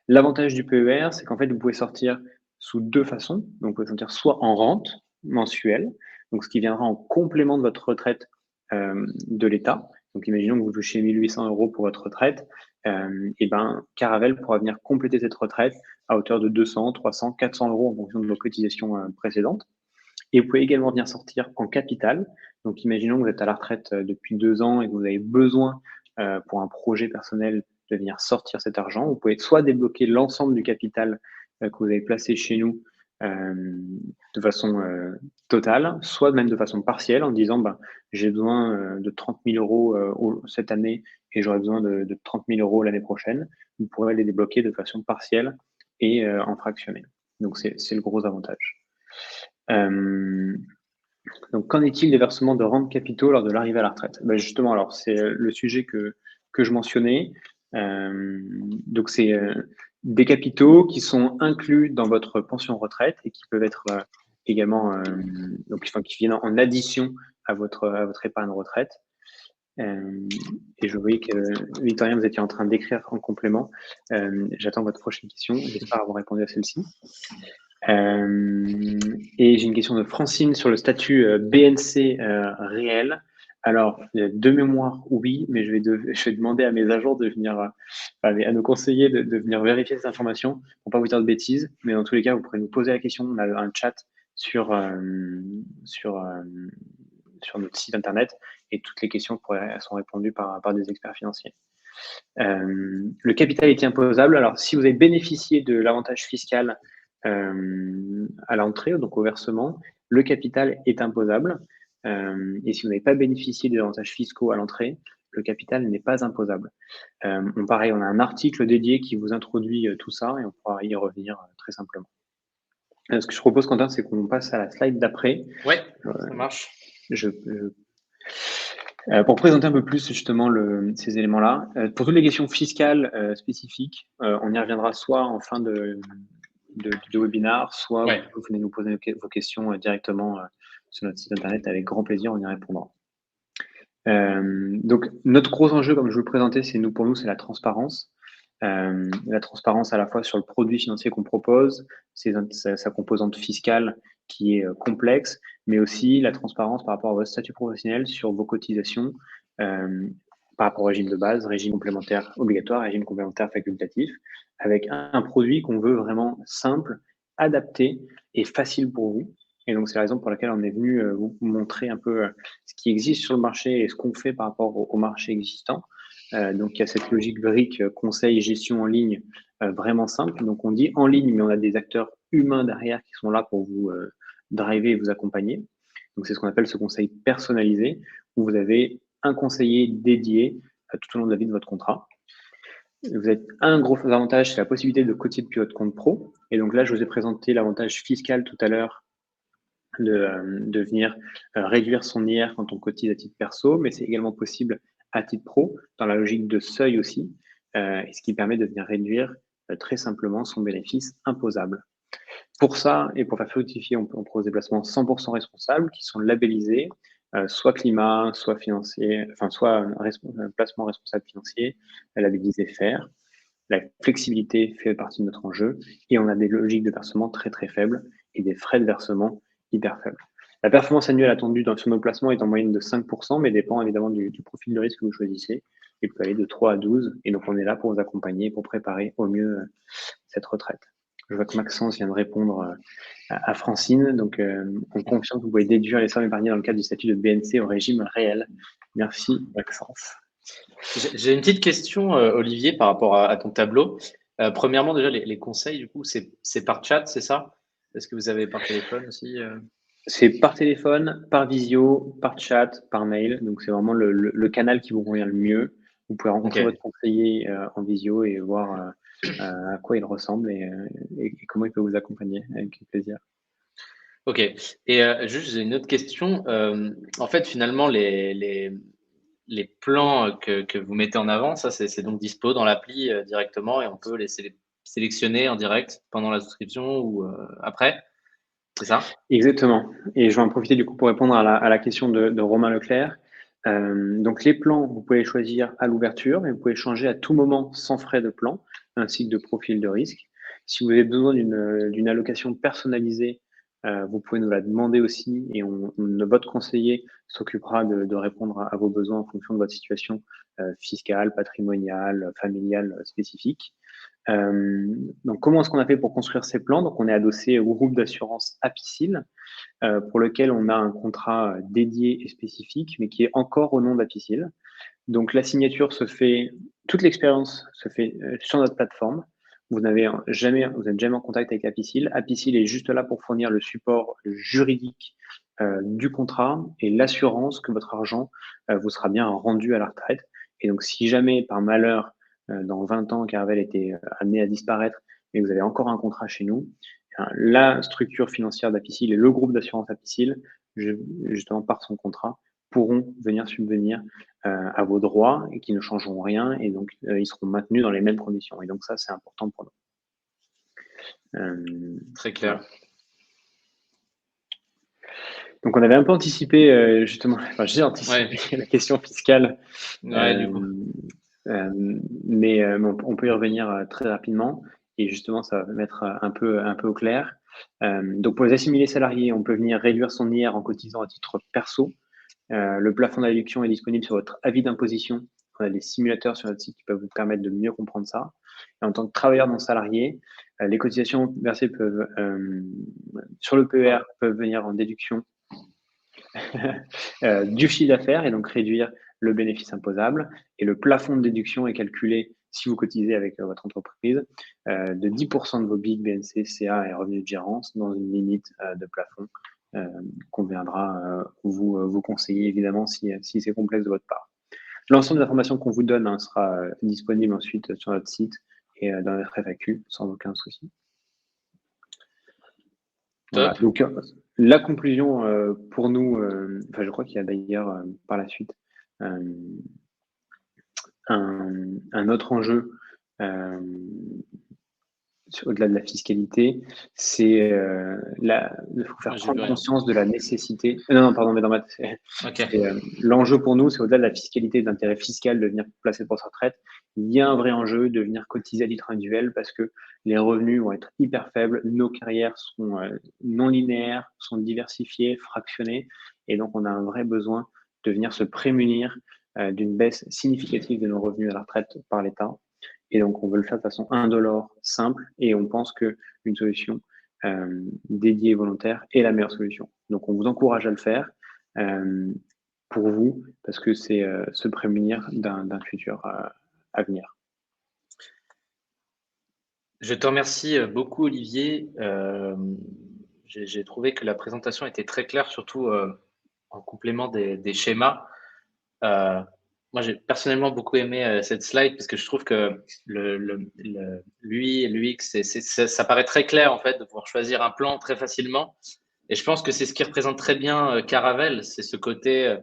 L'avantage du PER, c'est qu'en fait, vous pouvez sortir sous deux façons. Donc, vous pouvez sortir soit en rente mensuelle, donc ce qui viendra en complément de votre retraite de l'État. Donc, imaginons que vous touchez 1 800 euros pour votre retraite, et ben Caravelle pourra venir compléter cette retraite à hauteur de 200, 300, 400 euros en fonction de vos cotisations précédentes. Et vous pouvez également venir sortir en capital. Donc, imaginons que vous êtes à la retraite depuis 2 ans et que vous avez besoin pour un projet personnel de venir sortir cet argent. Vous pouvez soit débloquer l'ensemble du capital que vous avez placé chez nous de façon totale, soit même de façon partielle en disant j'ai besoin de 30 000 euros cette année et j'aurai besoin de 30 000 euros l'année prochaine. Vous pourrez les débloquer de façon partielle et en fractionné. Donc, c'est le gros avantage. Donc, qu'en est-il des versements de rentes capitaux lors de l'arrivée à la retraite? Justement, alors c'est le sujet que je mentionnais. Donc, c'est des capitaux qui sont inclus dans votre pension retraite et qui peuvent être également, qui viennent en addition à votre épargne retraite. Et je voyais que, Victorien, vous étiez en train d'écrire en complément. J'attends votre prochaine question. J'espère avoir répondu à celle-ci. Et j'ai une question de Francine sur le statut BNC réel. Alors, de mémoire, oui, mais je vais demander à mes agents de venir, à nos conseillers de venir vérifier cette information pour pas vous dire de bêtises. Mais dans tous les cas, vous pourrez nous poser la question. On a un chat sur notre site internet et toutes les questions sont répondues par des experts financiers. Le capital est imposable. Alors, si vous avez bénéficié de l'avantage fiscal à l'entrée, donc au versement, le capital est imposable. Et si vous n'avez pas bénéficié des avantages fiscaux à l'entrée, le capital n'est pas imposable. On a un article dédié qui vous introduit tout ça et on pourra y revenir très simplement. Ce que je propose, Quentin, c'est qu'on passe à la slide d'après. Ouais, ça marche. Pour présenter un peu plus justement ces éléments-là, pour toutes les questions fiscales spécifiques, on y reviendra soit en fin de webinaire, soit vous venez nous poser vos questions directement sur notre site internet. Avec grand plaisir, on y répondra. Donc, notre gros enjeu, comme je vous le présentais, pour nous, c'est la transparence. La transparence à la fois sur le produit financier qu'on propose, sa composante fiscale qui est complexe, mais aussi la transparence par rapport à votre statut professionnel sur vos cotisations, par rapport au régime de base, régime complémentaire obligatoire, régime complémentaire facultatif, avec un produit qu'on veut vraiment simple, adapté et facile pour vous. Et donc, c'est la raison pour laquelle on est venu vous montrer un peu ce qui existe sur le marché et ce qu'on fait par rapport au marché existant. Donc, il y a cette logique brique conseil gestion en ligne vraiment simple. Donc, on dit en ligne, mais on a des acteurs humains derrière qui sont là pour vous driver et vous accompagner. Donc, c'est ce qu'on appelle ce conseil personnalisé, où vous avez un conseiller dédié tout au long de la vie de votre contrat. Vous avez un gros avantage, c'est la possibilité de cotiser depuis votre compte pro. Et donc là, je vous ai présenté l'avantage fiscal tout à l'heure de venir réduire son IR quand on cotise à titre perso, mais c'est également possible à titre pro, dans la logique de seuil aussi, ce qui permet de venir réduire très simplement son bénéfice imposable. Pour ça, et pour faire fructifier, on propose des placements 100% responsables qui sont labellisés, soit climat, soit financier, enfin, soit placement responsable financier, labellisé FAIR. La flexibilité fait partie de notre enjeu et on a des logiques de versement très très faibles et des frais de versement hyper faibles. La performance annuelle attendue sur nos placements est en moyenne de 5%, mais dépend évidemment du profil de risque que vous choisissez. Il peut aller de 3 à 12, et donc on est là pour vous accompagner, pour préparer au mieux cette retraite. Je vois que Maxence vient de répondre à Francine, donc on confirme que vous pouvez déduire les sommes épargnées dans le cadre du statut de BNC au régime réel. Merci Maxence. J'ai une petite question, Olivier, par rapport à ton tableau. Premièrement, déjà, les conseils, du coup, c'est par chat, c'est ça? Est-ce que vous avez par téléphone aussi? C'est par téléphone, par visio, par chat, par mail. Donc, c'est vraiment le canal qui vous convient le mieux. Vous pouvez rencontrer Ok. votre conseiller en visio et voir à quoi il ressemble et comment il peut vous accompagner avec plaisir. Ok. Et juste, j'ai une autre question. En fait, finalement, les plans que vous mettez en avant, ça, c'est donc dispo dans l'appli directement et on peut les sélectionner en direct pendant la souscription ou après, c'est ça? Exactement. Et je vais en profiter du coup pour répondre à la question de Romain Leclerc. Donc les plans, vous pouvez les choisir à l'ouverture, mais vous pouvez changer à tout moment sans frais de plan, ainsi que de profil de risque. Si vous avez besoin d'une allocation personnalisée, vous pouvez nous la demander aussi et votre conseiller s'occupera de répondre à vos besoins en fonction de votre situation fiscale, patrimoniale, familiale spécifique. Donc, comment est-ce qu'on a fait pour construire ces plans? Donc, on est adossé au groupe d'assurance Apicil, pour lequel on a un contrat dédié et spécifique, mais qui est encore au nom d'Apicil. Donc, la signature se fait, toute l'expérience se fait sur notre plateforme. Vous n'êtes jamais en contact avec Apicil. Apicil est juste là pour fournir le support juridique du contrat et l'assurance que votre argent vous sera bien rendu à la retraite. Et donc, si jamais, par malheur, dans 20 ans, Caravel était amené à disparaître, mais vous avez encore un contrat chez nous, la structure financière d'Apicil et le groupe d'assurance Apicil, justement par son contrat, pourront venir subvenir à vos droits et qui ne changeront rien et donc ils seront maintenus dans les mêmes conditions. Et donc ça, c'est important pour nous. Très clair. Voilà. Donc on avait un peu anticipé justement, enfin j'ai anticipé la question fiscale, Ouais, du coup. mais on peut y revenir très rapidement et justement ça va mettre un peu au clair. Donc pour les assimilés salariés, on peut venir réduire son IR en cotisant à titre perso. Le plafond de la déduction est disponible sur votre avis d'imposition. On a des simulateurs sur notre site qui peuvent vous permettre de mieux comprendre ça. Et en tant que travailleur non salarié, les cotisations versées sur le PER peuvent venir en déduction du chiffre d'affaires et donc réduire le bénéfice imposable. Et le plafond de déduction est calculé, si vous cotisez avec votre entreprise, de 10% de vos BIC, BNC, CA et revenus de gérance dans une limite de plafond qu'on viendra vous conseiller évidemment si c'est complexe de votre part. L'ensemble des informations qu'on vous donne sera disponible ensuite sur notre site et dans notre FAQ sans aucun souci. Voilà. Donc la conclusion pour nous, je crois qu'il y a d'ailleurs par la suite un autre enjeu au-delà de la fiscalité, c'est il faut faire J'ai vu prendre rien. conscience de la nécessité. Non, non, pardon, mais Ok. l'enjeu pour nous, c'est au-delà de la fiscalité, de l'intérêt fiscal de venir placer pour sa retraite. Il y a un vrai enjeu de venir cotiser à titre individuel parce que les revenus vont être hyper faibles, nos carrières sont non linéaires, sont diversifiées, fractionnées, et donc on a un vrai besoin de venir se prémunir d'une baisse significative de nos revenus à la retraite par l'État. Et donc, on veut le faire de façon indolore, simple, et on pense qu'une solution dédiée et volontaire est la meilleure solution. Donc, on vous encourage à le faire euh, pour vous, parce que c'est se prémunir d'un futur à venir. Je te remercie beaucoup, Olivier. J'ai trouvé que la présentation était très claire, surtout en complément des schémas. Euh, Moi, j'ai personnellement beaucoup aimé cette slide parce que je trouve que l'UX, ça paraît très clair en fait de pouvoir choisir un plan très facilement. Et je pense que c'est ce qui représente très bien Caravelle, c'est ce côté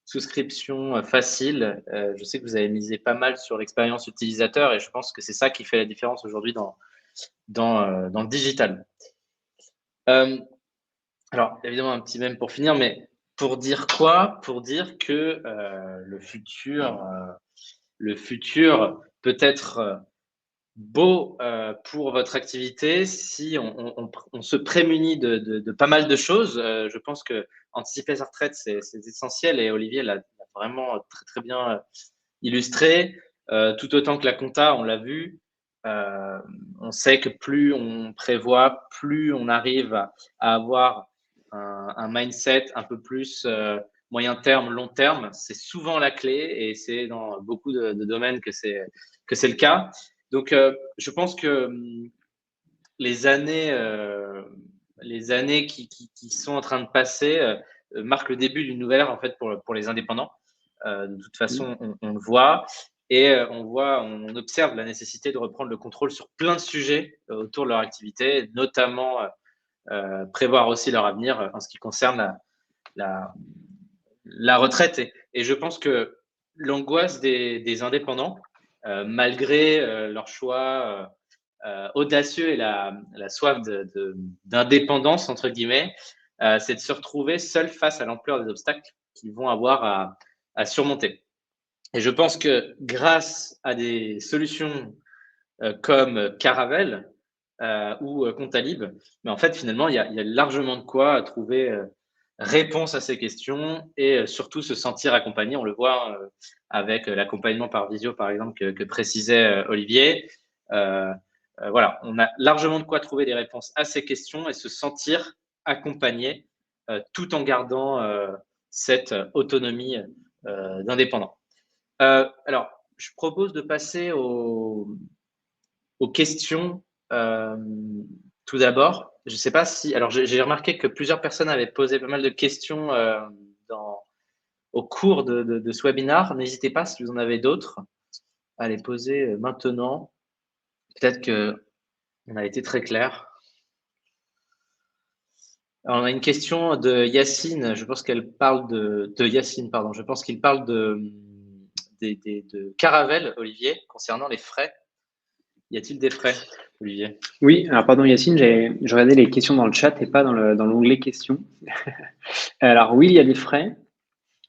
souscription facile. Je sais que vous avez misé pas mal sur l'expérience utilisateur et je pense que c'est ça qui fait la différence aujourd'hui dans le digital. Euh, alors, évidemment, un petit même pour finir, mais pour dire quoi? Pour dire que le futur peut être beau pour votre activité si on se prémunit de pas mal de choses. Je pense que anticiper sa retraite, c'est essentiel et Olivier l'a vraiment très, très bien illustré. Tout autant que la compta, on l'a vu. On sait que plus on prévoit, plus on arrive à avoir un mindset un peu plus moyen terme, long terme. C'est souvent la clé et c'est dans beaucoup de domaines que c'est le cas. Donc, je pense que les années, qui sont en train de passer marquent le début d'une nouvelle ère en fait pour les indépendants. De toute façon, on le voit et on observe la nécessité de reprendre le contrôle sur plein de sujets autour de leur activité, notamment prévoir aussi leur avenir en ce qui concerne la retraite. Et je pense que l'angoisse des indépendants, malgré leur choix audacieux et la soif d'indépendance, entre guillemets, c'est de se retrouver seul face à l'ampleur des obstacles qu'ils vont avoir à surmonter. Et je pense que grâce à des solutions comme Caravelle ou Contalib, mais en fait, finalement, il y a largement de quoi trouver réponse à ces questions et surtout se sentir accompagné. On le voit avec l'accompagnement par visio, par exemple, que précisait Olivier. Voilà, on a largement de quoi trouver des réponses à ces questions et se sentir accompagné tout en gardant cette autonomie d'indépendant. Alors, je propose de passer aux questions tout d'abord. Je ne sais pas si. Alors, j'ai remarqué que plusieurs personnes avaient posé pas mal de questions au cours de ce webinaire. N'hésitez pas, si vous en avez d'autres, à les poser maintenant. Peut-être qu'on a été très clair. Alors, on a une question de Yacine. Je pense qu'elle parle de Yacine, pardon. Je pense qu'il parle de Caravelle, Olivier, concernant les frais. Y a-t-il des frais, Olivier? Oui, alors pardon Yacine, je regardais les questions dans le chat et pas dans l'onglet questions. Alors oui, il y a des frais.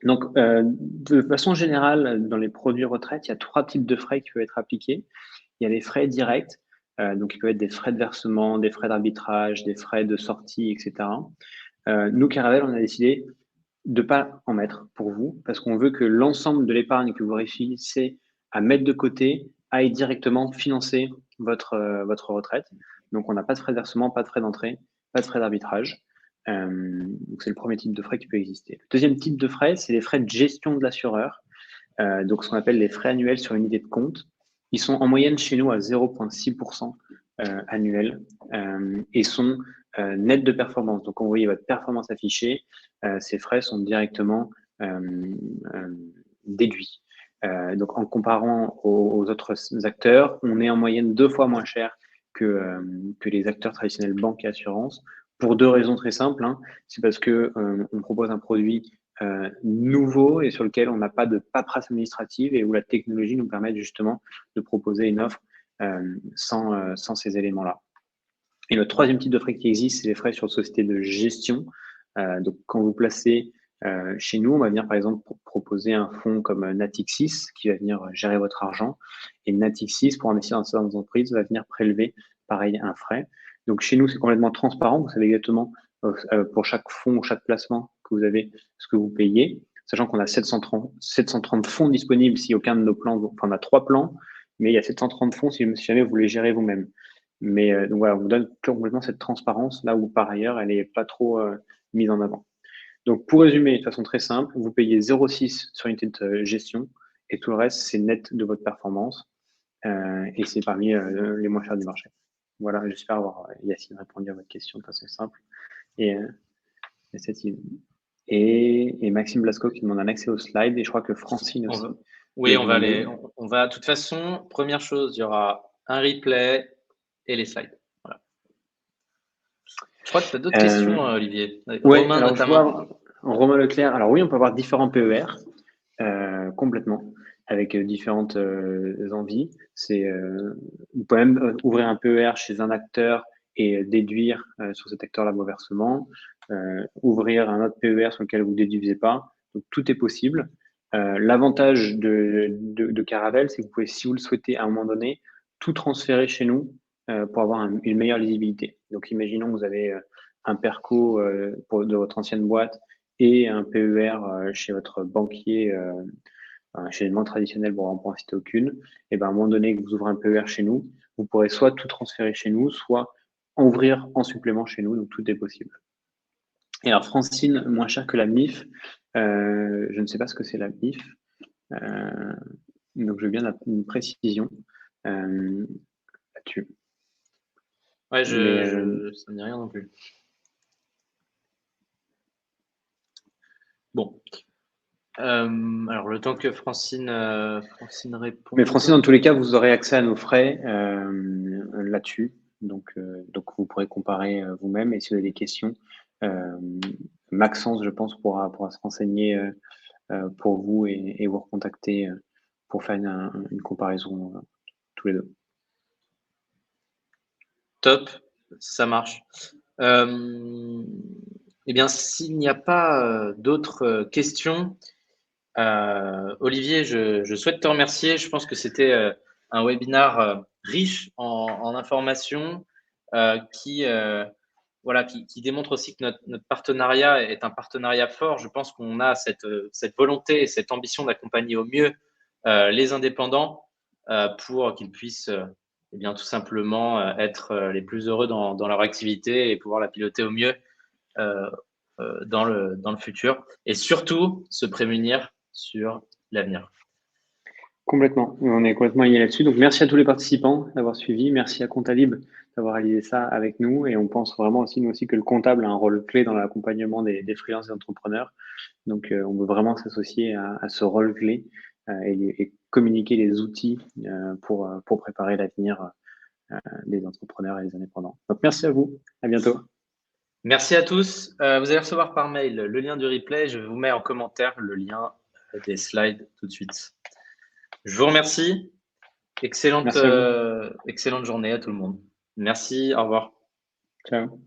Donc, de façon générale, dans les produits retraite, il y a 3 types de frais qui peuvent être appliqués. Il y a les frais directs, donc ils peuvent être des frais de versement, des frais d'arbitrage, des frais de sortie, etc. Nous, Caravelle, on a décidé de ne pas en mettre pour vous parce qu'on veut que l'ensemble de l'épargne que vous réussissez à mettre de côté aille directement financer votre retraite. Donc, on n'a pas de frais de versement, pas de frais d'entrée, pas de frais d'arbitrage. Donc, c'est le premier type de frais qui peut exister. Le deuxième type de frais, c'est les frais de gestion de l'assureur. Donc, ce qu'on appelle les frais annuels sur unité de compte. Ils sont en moyenne chez nous à 0,6% annuels et sont nets de performance. Donc, quand vous voyez votre performance affichée, ces frais sont directement déduits. Donc, en comparant aux autres acteurs, on est en moyenne 2 fois moins cher que les acteurs traditionnels banque et assurance pour 2 raisons très simples. Hein. C'est parce que on propose un produit nouveau et sur lequel on n'a pas de paperasse administrative et où la technologie nous permet justement de proposer une offre sans ces éléments-là. Et le troisième type de frais qui existe, c'est les frais sur société de gestion. Donc, quand vous placez chez nous, on va venir par exemple proposer un fonds comme Natixis qui va venir gérer votre argent. Et Natixis, pour investir dans certaines entreprises, va venir prélever, pareil, un frais. Donc, chez nous, c'est complètement transparent. Vous savez exactement pour chaque fonds ou chaque placement que vous avez ce que vous payez, sachant qu'on a 730 fonds disponibles si aucun de nos plans, enfin, on a 3 plans, mais il y a 730 fonds si jamais vous les gérez vous-même. Mais donc voilà, on vous donne complètement cette transparence là où par ailleurs elle n'est pas trop mise en avant. Donc pour résumer de façon très simple, vous payez 0,6 sur unité de gestion et tout le reste c'est net de votre performance et c'est parmi les moins chers du marché. Voilà, j'espère avoir Yacine répondu à votre question de façon simple et Maxime Blasco qui demande un accès aux slides et je crois que Francine aussi. Oui, on va de toute façon, première chose, il y aura un replay et les slides. Voilà. Je crois que tu as d'autres questions, Olivier. Oui, Romain alors notamment. Romain Leclerc. Alors oui, on peut avoir différents PER complètement avec différentes envies. Vous pouvez même ouvrir un PER chez un acteur et déduire sur cet acteur-là vos versements. Ouvrir un autre PER sur lequel vous ne déduisez pas. Donc tout est possible. L'avantage de Caravelle, c'est que vous pouvez, si vous le souhaitez, à un moment donné, tout transférer chez nous pour avoir une meilleure lisibilité. Donc, imaginons que vous avez un PERCO de votre ancienne boîte et un PER chez votre banquier, chez les banques traditionnelles, pour en citer aucune. Et ben, à un moment donné, que vous ouvrez un PER chez nous, vous pourrez soit tout transférer chez nous, soit ouvrir en supplément chez nous. Donc, tout est possible. Et alors, Francine, moins cher que la MIF. Je ne sais pas ce que c'est la MIF. Donc, je veux bien une précision là-dessus. Ouais, ça ne dit rien non plus. Bon. Alors, le temps que Francine répond. Mais Francine, dans tous les cas, vous aurez accès à nos frais là-dessus. Donc, vous pourrez comparer vous-même. Et si vous avez des questions, Maxence, je pense, pourra se renseigner pour vous et vous recontacter pour faire une comparaison tous les deux. Top, ça marche. Eh bien, s'il n'y a pas d'autres questions, Olivier, je souhaite te remercier. Je pense que c'était un webinaire riche en informations qui démontre aussi que notre partenariat est un partenariat fort. Je pense qu'on a cette volonté et cette ambition d'accompagner au mieux les indépendants pour qu'ils puissent tout simplement être les plus heureux dans leur activité et pouvoir la piloter au mieux dans le futur et surtout se prémunir sur l'avenir. Complètement, on est complètement liés là-dessus. Donc merci à tous les participants d'avoir suivi, merci à Comptalib d'avoir réalisé ça avec nous et on pense vraiment aussi, nous aussi, que le comptable a un rôle clé dans l'accompagnement des freelances et entrepreneurs. Donc on veut vraiment s'associer à ce rôle clé et communiquer les outils pour préparer l'avenir des entrepreneurs et des indépendants. Donc merci à vous, à bientôt. Merci à tous. Vous allez recevoir par mail le lien du replay. Je vous mets en commentaire le lien des slides tout de suite. Je vous remercie. Excellente journée à tout le monde. Merci, au revoir. Ciao.